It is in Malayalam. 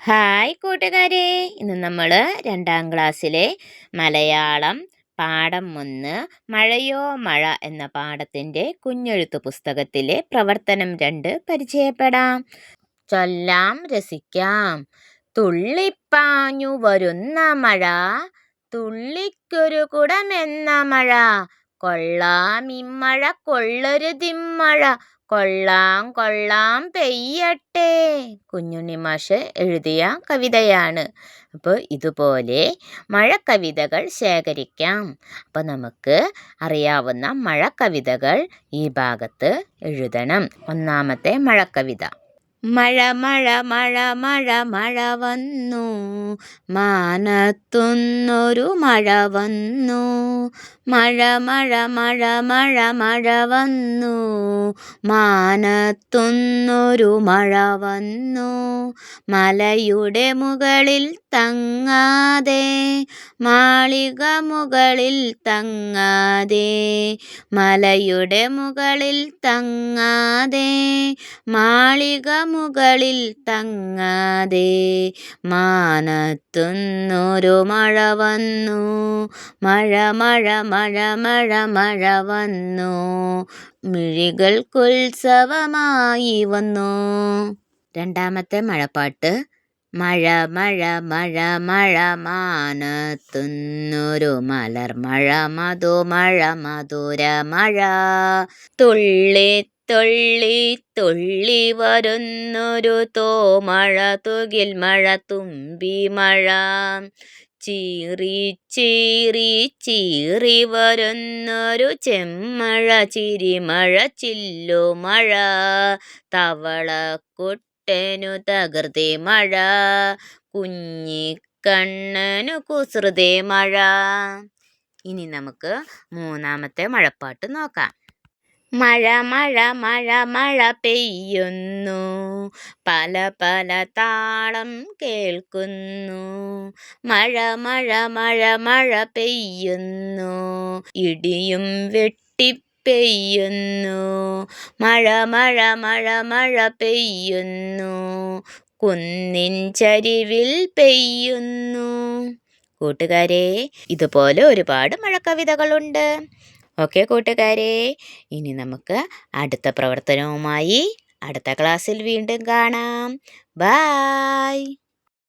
ഹായ് കൂട്ടുകാരെ, ഇന്ന് നമ്മൾ 2ാം ക്ലാസ്സിലെ മലയാളം പാഠം 1 മഴയോ മഴ എന്ന പാഠത്തിൻ്റെ കുഞ്ഞെഴുത്ത് പുസ്തകത്തിലെ പ്രവർത്തനം 2 പരിചയപ്പെടാം. ചൊല്ലാം രസിക്കാം. തുള്ളിപ്പാഞ്ഞു വരുന്ന മഴ, തുള്ളിക്കൊരു കുടമെന്ന മഴ, കൊള്ളാമിമ്മഴ കൊള്ളരുതിമ്മഴ, കൊള്ളാം കൊള്ളാം പെയ്യട്ടെ. കുഞ്ഞുണ്ണി മാഷ് എഴുതിയ കവിതയാണ്. അപ്പോൾ ഇതുപോലെ മഴക്കവിതകൾ ശേഖരിക്കാം. അപ്പോൾ നമുക്ക് അറിയാവുന്ന മഴക്കവിതകൾ ഈ ഭാഗത്ത് എഴുതണം. ഒന്നാമത്തെ മഴക്കവിത. മഴ മഴ മഴ മഴ മഴ വന്നു, മാനത്തുന്നൊരു മഴ വന്നു. മഴ മഴ മഴ മഴ മഴ വന്നു, മാനത്തുന്നൊരു മഴ വന്നു. മലയുടെ മുകളിൽ തങ്ങാതെ, മാളിക മുകളിൽ തങ്ങാതെ, മലയുടെ മുകളിൽ തങ്ങാതെ, മാളിക മുകളിൽ തങ്ങാതെ, മാനത്തുന്നൊരു മഴ വന്നു. മഴ മഴ മഴ മഴ മഴ വന്നു, മിഴികൾക്കുത്സവമായി വന്നു. രണ്ടാമത്തെ മഴപ്പാട്ട്. മഴ മഴ മഴ മഴ മാനത്തുന്നൊരു മലർമഴ, മധുമഴ മധുര മഴ. തുള്ളി തുള്ളി തുള്ളി വരുന്നൊരു തോമഴ, തുകിൽ മഴ തുമ്പി മഴ. ചീറി ചീറി ചീറി വരുന്നൊരു ചെമ്മഴ, ചിരിമഴ ചില്ലുമഴ. തവളക്കുട്ടനു തകൃതി മഴ, കുഞ്ഞിക്കണ്ണനു കുസൃതി മഴ. ഇനി നമുക്ക് മൂന്നാമത്തെ മഴപ്പാട്ട് നോക്കാം. മഴ മഴ മഴ മഴ പെയ്യുന്നു, പല പല താളം കേൾക്കുന്നു. മഴ മഴ മഴ മഴ പെയ്യുന്നു, ഇടിയും വെട്ടിപ്പെയ്യുന്നു. മഴ മഴ മഴ മഴ പെയ്യുന്നു, കുന്നിൻ ചരിവിൽ പെയ്യുന്നു. കൂട്ടുകാരെ, ഇതുപോലെ ഒരുപാട് മഴക്കവിതകളുണ്ട്. ഓക്കെ കൂട്ടുകാരെ, ഇനി നമുക്ക് അടുത്ത പ്രവർത്തനവുമായി അടുത്ത ക്ലാസ്സിൽ വീണ്ടും കാണാം. ബൈ.